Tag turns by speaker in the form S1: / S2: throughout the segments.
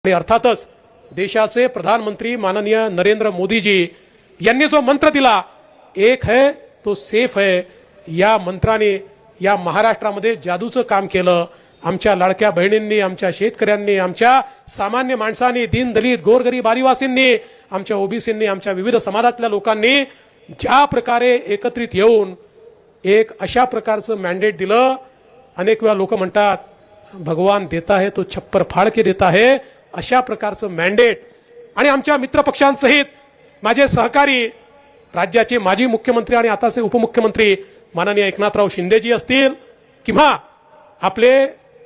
S1: आणि अर्थातच देशाचे प्रधानमंत्री माननीय नरेंद्र मोदीजी यांनी जो मंत्र दिला, एक है तो सेफ है, या मंत्राने या महाराष्ट्रामध्ये जादूचं काम केलं। आमच्या लाडक्या बहिणींनी, आमच्या शेतकऱ्यांनी, आमच्या सामान्य माणसांनी, दीनदलित गोरगरीब आदिवासींनी, आमच्या ओबीसींनी, आमच्या विविध समाजातल्या लोकांनी ज्या प्रकारे एकत्रित येऊन एक अशा प्रकारचं मॅन्डेट दिलं। अनेक वेळा लोक म्हणतात भगवान देता है तो छप्पर फाड़ के देता है, अशा प्रकारचं मॅन्डेट। आणि आमच्या मित्रपक्षांसहित माझे सहकारी राज्याचे माजी मुख्यमंत्री आणि आताचे उपमुख्यमंत्री माननीय एकनाथराव शिंदेजी असतील, किंवा आपले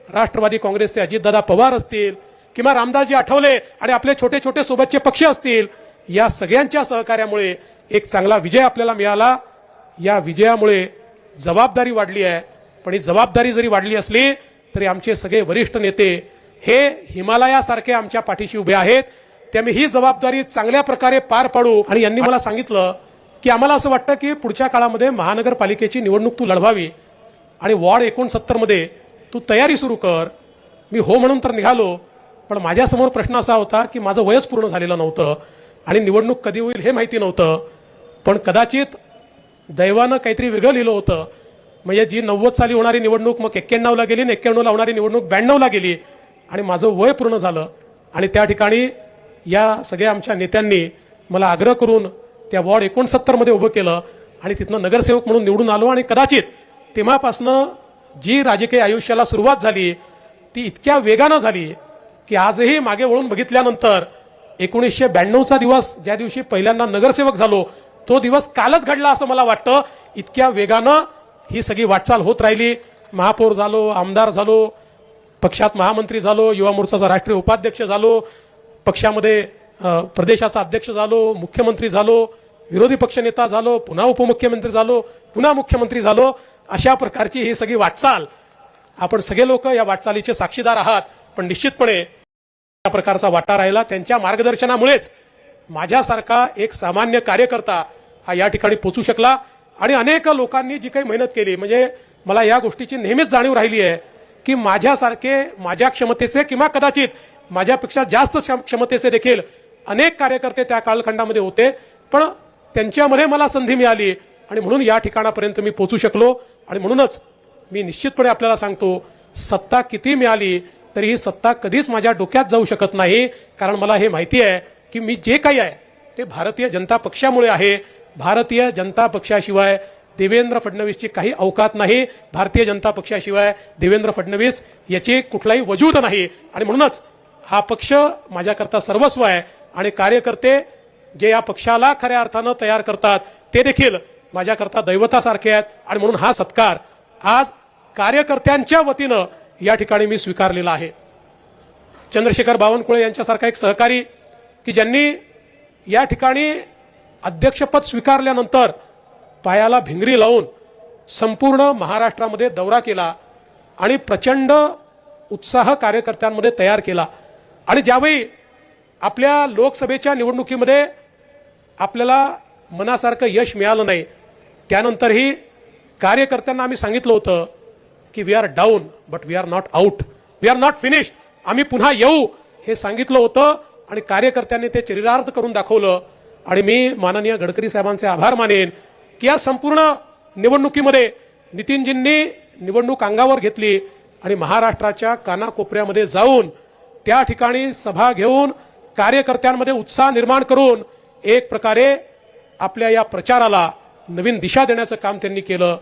S1: राष्ट्रवादी काँग्रेसचे अजितदादा पवार असतील, किंवा रामदासजी आठवले आणि आपले छोटे छोटे सोबतचे पक्ष असतील, या सगळ्यांच्या सहकार्यामुळे एक चांगला विजय आपल्याला मिळाला। या विजयामुळे जबाबदारी वाढली आहे, पण ही जबाबदारी जरी वाढली असली तरी आमचे सगळे वरिष्ठ नेते हे हिमालयासारखे आमच्या पाठीशी उभे आहेत। त्यामुळे ही जबाबदारी चांगल्या प्रकारे पार पाडू। आणि यांनी मला सांगितलं की आम्हाला असं वाटतं की पुढच्या काळामध्ये महानगरपालिकेची निवडणूक तू लढवावी आणि वॉर्ड 69 मध्ये तू तयारी सुरू कर। मी हो म्हणून तर निघालो, पण माझ्यासमोर प्रश्न असा होता की माझं वयच पूर्ण झालेलं नव्हतं आणि निवडणूक कधी होईल हे माहिती नव्हतं। पण कदाचित दैवानं काहीतरी वेगळं लिहिलं होतं, म्हणजे जी 90 साली होणारी निवडणूक मग 91 ला गेली, 91 ला होणारी निवडणूक 92 ला गेली आणि माझं वय पूर्ण झालं। आणि त्या ठिकाणी या सगळ्या आमच्या नेत्यांनी मला आग्रह करून त्या वॉर्ड 69 मध्ये उभं केलं आणि तिथनं नगरसेवक म्हणून निवडून आलो। आणि कदाचित तेव्हापासनं जी राजकीय आयुष्याला सुरुवात झाली ती इतक्या वेगानं झाली की आजही मागे वळून बघितल्यानंतर 1992चा दिवस, ज्या दिवशी पहिल्यांदा नगरसेवक झालो, तो दिवस कालच घडला असं मला वाटतं। इतक्या वेगानं ही सगळी वाटचाल होत राहिली। महापौर झालो, आमदार झालो, पक्षात महामंत्री झालो, युवा मोर्चाचा राष्ट्रीय उपाध्यक्ष झालो, पक्षामध्ये प्रदेशाचा अध्यक्ष झालो, मुख्यमंत्री झालो, विरोधी पक्षनेता झालो, पुन्हा उपमुख्यमंत्री झालो, पुन्हा मुख्यमंत्री झालो। अशा प्रकारची ही सगळी वाटचाल, आपण सगळे लोक या वाटचालीचे साक्षीदार आहात। पण निश्चितपणे या प्रकारचा वाटा राहिला त्यांच्या मार्गदर्शनामुळेच माझ्यासारखा एक सामान्य कार्यकर्ता हा या ठिकाणी पोहोचू शकला। आणि अनेक लोकांनी जी काही मेहनत केली, म्हणजे मला या गोष्टीची नेहमीच जाणीव राहिली आहे की माझ्यासारखे, माझ्या क्षमतेचे किंवा कदाचित माझ्यापेक्षा जास्त क्षमतेचे देखील अनेक कार्यकर्ते त्या कालखंडामध्ये होते, पण त्यांच्यामध्ये मला संधी मिळाली आणि म्हणून या ठिकाणापर्यंत मी पोहोचू शकलो। आणि म्हणूनच मी निश्चितपणे आपल्याला सांगतो, सत्ता किती मिळाली तरी ही सत्ता कधीच माझ्या डोक्यात जाऊ शकत नाही, कारण मला हे माहिती आहे की मी जे काही आहे ते भारतीय जनता पक्षामुळे आहे। भारतीय जनता पक्षाशिवाय देवेंद्र फडणवीसची काही औकात नाही, भारतीय जनता पक्षाशिवाय देवेंद्र फडणवीस याचे कुठलाही वजूद नाही। आणि म्हणूनच हा पक्ष माझ्याकरता सर्वस्व आहे आणि कार्यकर्ते जे या पक्षाला खऱ्या अर्थानं तयार करतात ते देखील माझ्याकरता दैवतासारखे आहेत। आणि म्हणून हा सत्कार आज कार्यकर्त्यांच्या वतीनं या ठिकाणी मी स्वीकारलेला आहे। चंद्रशेखर बावनकुळे यांच्यासारखा एक सहकारी की ज्यांनी या ठिकाणी अध्यक्षपद स्वीकारल्यानंतर पायाला भिंगरी लावून संपूर्ण महाराष्ट्रामध्ये दौरा केला आणि प्रचंड उत्साह कार्यकर्त्यांमध्ये तयार केला। आणि ज्यावेळी आपल्या लोकसभेच्या निवडणुकीमध्ये आपल्याला मनासारखं यश मिळालं नाही, त्यानंतरही कार्यकर्त्यांना आम्ही सांगितलं होतं की we are down but we are not out, we are not finished, आम्ही पुन्हा येऊ हे सांगितलं होतं आणि कार्यकर्त्यांनी ते चरितार्थ करून दाखवलं। आणि मी माननीय गडकरी साहेबांचे आभार मानेन की या संपूर्ण निवडणुकीमध्ये नितीनजींनी निवडणूक अंगावर घेतली आणि महाराष्ट्राच्या कानाकोपऱ्यामध्ये जाऊन त्या ठिकाणी सभा घेऊन कार्यकर्त्यांमध्ये उत्साह निर्माण करून एक प्रकारे आपल्या या प्रचाराला नवीन दिशा देण्याचं काम त्यांनी केलं।